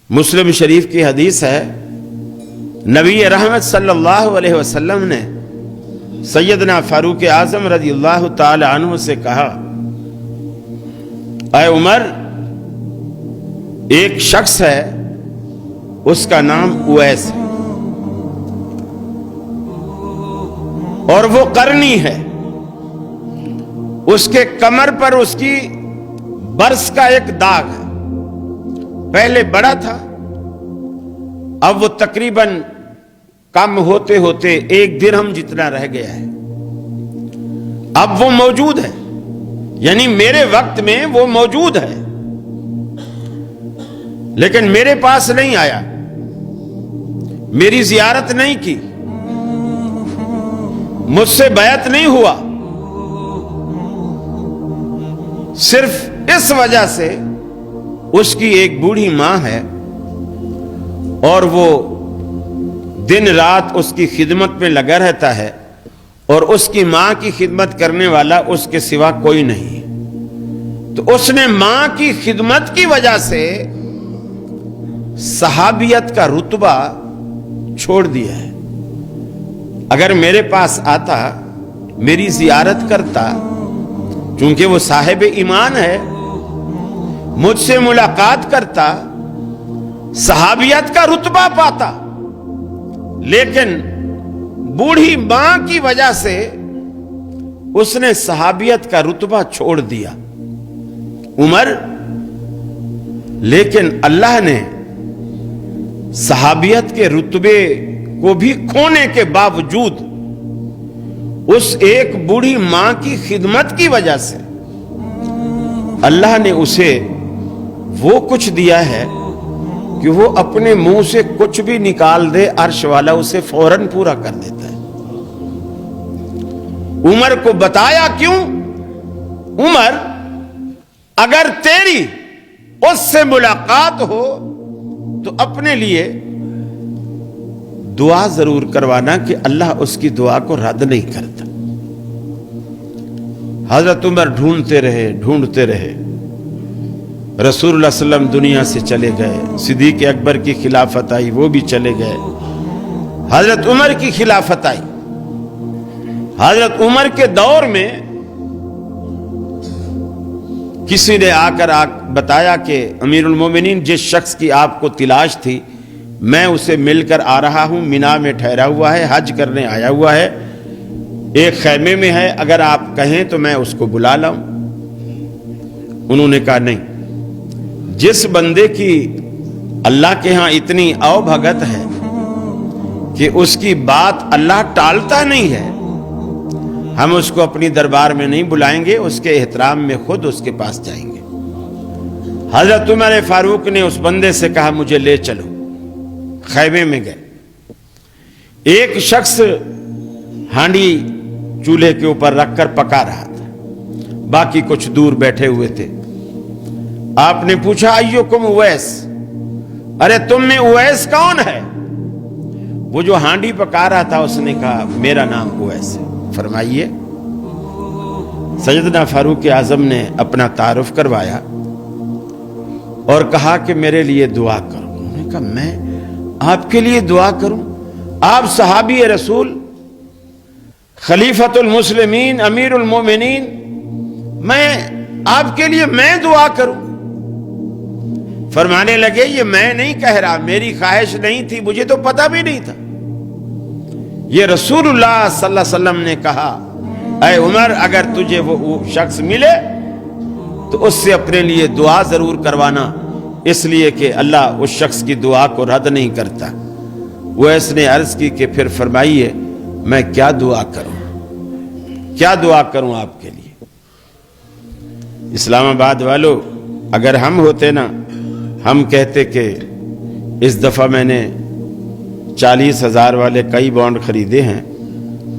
مسلم شریف کی حدیث ہے، نبی رحمت صلی اللہ علیہ وسلم نے سیدنا فاروق اعظم رضی اللہ تعالی عنہ سے کہا، اے عمر، ایک شخص ہے، اس کا نام اویس ہے اور وہ قرنی ہے، اس کے کمر پر اس کی برس کا ایک داغ ہے، پہلے بڑا تھا، اب وہ تقریباً کم ہوتے ہوتے 1 درہم جتنا رہ گیا ہے۔ اب وہ موجود ہے، یعنی میرے وقت میں وہ موجود ہے، لیکن میرے پاس نہیں آیا، میری زیارت نہیں کی، مجھ سے بیعت نہیں ہوا، صرف اس وجہ سے اس کی ایک بوڑھی ماں ہے اور وہ دن رات اس کی خدمت میں لگا رہتا ہے، اور اس کی ماں کی خدمت کرنے والا اس کے سوا کوئی نہیں ہے۔ تو اس نے ماں کی خدمت کی وجہ سے صحابیت کا رتبہ چھوڑ دیا ہے۔ اگر میرے پاس آتا، میری زیارت کرتا، چونکہ وہ صاحب ایمان ہے، مجھ سے ملاقات کرتا، صحابیت کا رتبہ پاتا، لیکن بوڑھی ماں کی وجہ سے اس نے صحابیت کا رتبہ چھوڑ دیا۔ عمر، لیکن اللہ نے صحابیت کے رتبے کو بھی کھونے کے باوجود اس ایک بوڑھی ماں کی خدمت کی وجہ سے اللہ نے اسے وہ کچھ دیا ہے کہ وہ اپنے منہ سے کچھ بھی نکال دے، عرش والا اسے فوراً پورا کر دیتا ہے۔ عمر کو بتایا کیوں؟ عمر، اگر تیری اس سے ملاقات ہو تو اپنے لیے دعا ضرور کروانا کہ اللہ اس کی دعا کو رد نہیں کرتا۔ حضرت عمر ڈھونڈتے رہے، رسول اللہ صلی اللہ علیہ وسلم دنیا سے چلے گئے، صدیق اکبر کی خلافت آئی، وہ بھی چلے گئے، حضرت عمر کی خلافت آئی۔ حضرت عمر کے دور میں کسی نے آ کر بتایا کہ امیر المومنین، جس شخص کی آپ کو تلاش تھی، میں اسے مل کر آ رہا ہوں، مینا میں ٹھہرا ہوا ہے، حج کرنے آیا ہوا ہے، ایک خیمے میں ہے، اگر آپ کہیں تو میں اس کو بلا لاؤں۔ انہوں نے کہا نہیں، جس بندے کی اللہ کے ہاں اتنی او بھگت ہے کہ اس کی بات اللہ ٹالتا نہیں ہے، ہم اس کو اپنی دربار میں نہیں بلائیں گے، اس کے احترام میں خود اس کے پاس جائیں گے۔ حضرت عمر فاروق نے اس بندے سے کہا مجھے لے چلو۔ خیمے میں گئے، ایک شخص ہانڈی چولہے کے اوپر رکھ کر پکا رہا تھا، باقی کچھ دور بیٹھے ہوئے تھے۔ آپ نے پوچھا ایوکم اویس، ارے تم میں اویس کون ہے؟ وہ جو ہانڈی پکا رہا تھا اس نے کہا میرا نام اویس ہے۔ فرمائیے۔ سیدنا فاروق اعظم نے اپنا تعارف کروایا اور کہا کہ میرے لیے دعا کرو۔ انہوں نے کہا میں آپ کے لیے دعا کروں؟ آپ صحابی رسول، خلیفۃ المسلمین، امیر المومنین، میں آپ کے لیے میں دعا کروں؟ فرمانے لگے یہ میں نہیں کہہ رہا، میری خواہش نہیں تھی، مجھے تو پتہ بھی نہیں تھا، یہ رسول اللہ صلی اللہ علیہ وسلم نے کہا اے عمر، اگر تجھے وہ شخص ملے تو اس سے اپنے لیے دعا ضرور کروانا، اس لیے کہ اللہ اس شخص کی دعا کو رد نہیں کرتا۔ وہ اس نے عرض کی کہ پھر فرمائیے میں کیا دعا کروں، کیا دعا کروں آپ کے لیے؟ اسلام آباد والو، اگر ہم ہوتے نا، ہم کہتے کہ اس دفعہ میں نے 40,000 والے کئی بانڈ خریدے ہیں،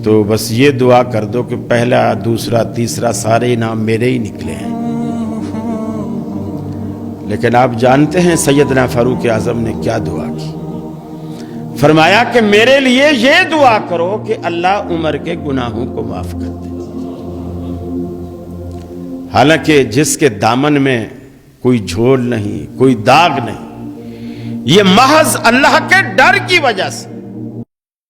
تو بس یہ دعا کر دو کہ پہلا، دوسرا، تیسرا سارے انعام میرے ہی نکلے ہیں۔ لیکن آپ جانتے ہیں سیدنا فاروق اعظم نے کیا دعا کی؟ فرمایا کہ میرے لیے یہ دعا کرو کہ اللہ عمر کے گناہوں کو معاف کر دے۔ حالانکہ جس کے دامن میں کوئی جھول نہیں، کوئی داغ نہیں، یہ محض اللہ کے ڈر کی وجہ سے